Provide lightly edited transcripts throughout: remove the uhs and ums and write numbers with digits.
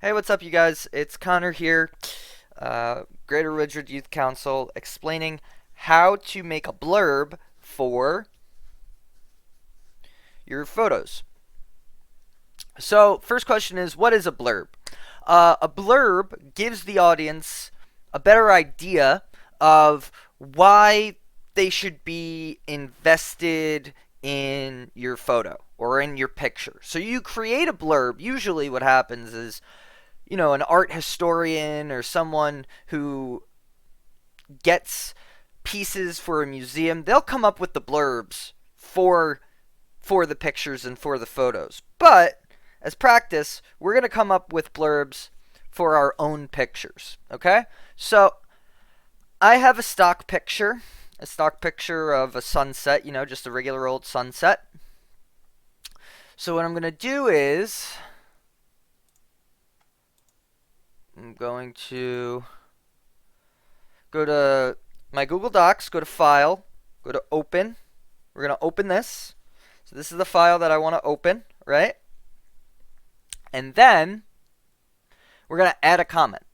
Hey, what's up, you guys? It's Connor here, Greater Ridgewood Youth Council, explaining how to make a blurb for your photos. So, first question is, what is a blurb? A blurb gives the audience a better idea of why they should be invested in your photo or in your picture. So you create a blurb. Usually what happens is an art historian or someone who gets pieces for a museum, they'll come up with the blurbs for the pictures and for the photos. But as practice, we're going to come up with blurbs for our own pictures, okay? So, I have a stock picture of a sunset, just a regular old sunset. So what I'm going to do is I'm going to go to my Google Docs, go to File, go to Open. We're going to open this. So this is the file that I want to open, right? And then we're going to add a comment.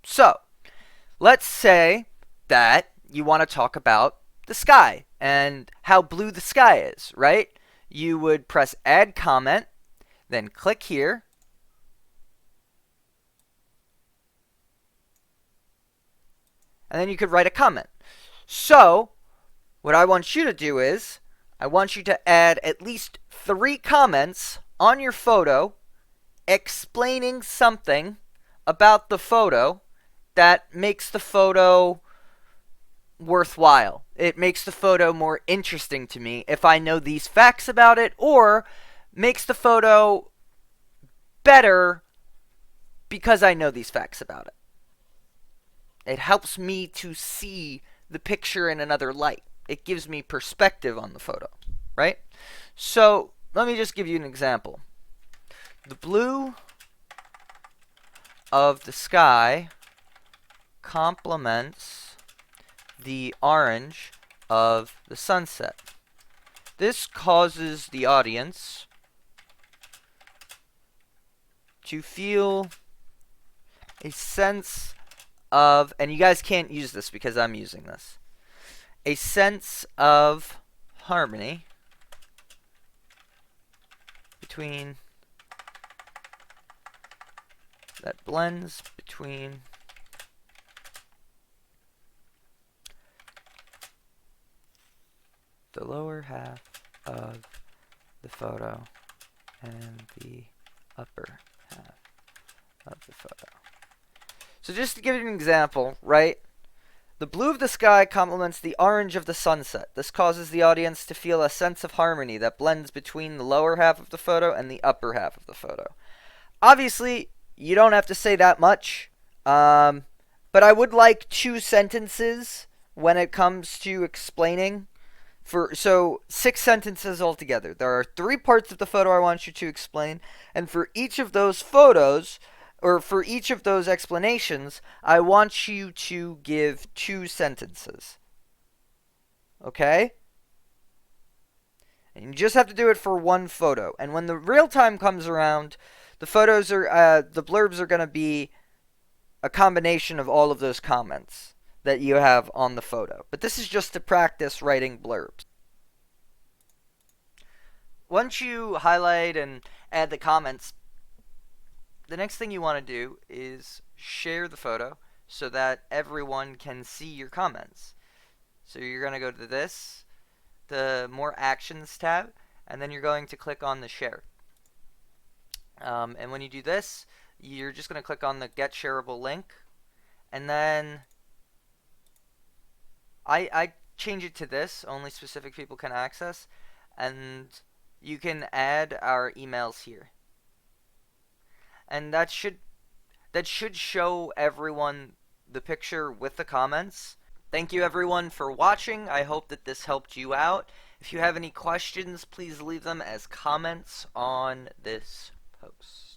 So let's say that you want to talk about the sky and how blue the sky is, right? You would press Add Comment, then click here. And then you could write a comment. So, what I want you to do is, I want you to add at least 3 comments on your photo explaining something about the photo that makes the photo worthwhile. It makes the photo more interesting to me if I know these facts about it, or makes the photo better because I know these facts about it. It helps me to see the picture in another light. It gives me perspective on the photo, right? So let me just give you an example. The blue of the sky complements the orange of the sunset. This causes the audience to feel a sense of, and you guys can't use this because I'm using this, a sense of harmony between, that blends between the lower half of the photo and the upper half of the photo. So just to give you an example, right? The blue of the sky complements the orange of the sunset. This causes the audience to feel a sense of harmony that blends between the lower half of the photo and the upper half of the photo. Obviously, you don't have to say that much, but I would like 2 sentences when it comes to explaining. So 6 sentences altogether. There are 3 parts of the photo I want you to explain, and for each of those photos, or for each of those explanations, I want you to give 2 sentences. Okay? And you just have to do it for 1 photo. And when the real time comes around, the blurbs are going to be a combination of all of those comments that you have on the photo. But this is just to practice writing blurbs. Once you highlight and add the comments, the next thing you want to do is share the photo so that everyone can see your comments. So you're going to go to the More Actions tab, and then you're going to click on the Share. And when you do this, you're just going to click on the Get Shareable link, and then I change it to this, only specific people can access, and you can add our emails here. And that should show everyone the picture with the comments. Thank you everyone for watching. I hope that this helped you out. If you have any questions, please leave them as comments on this post.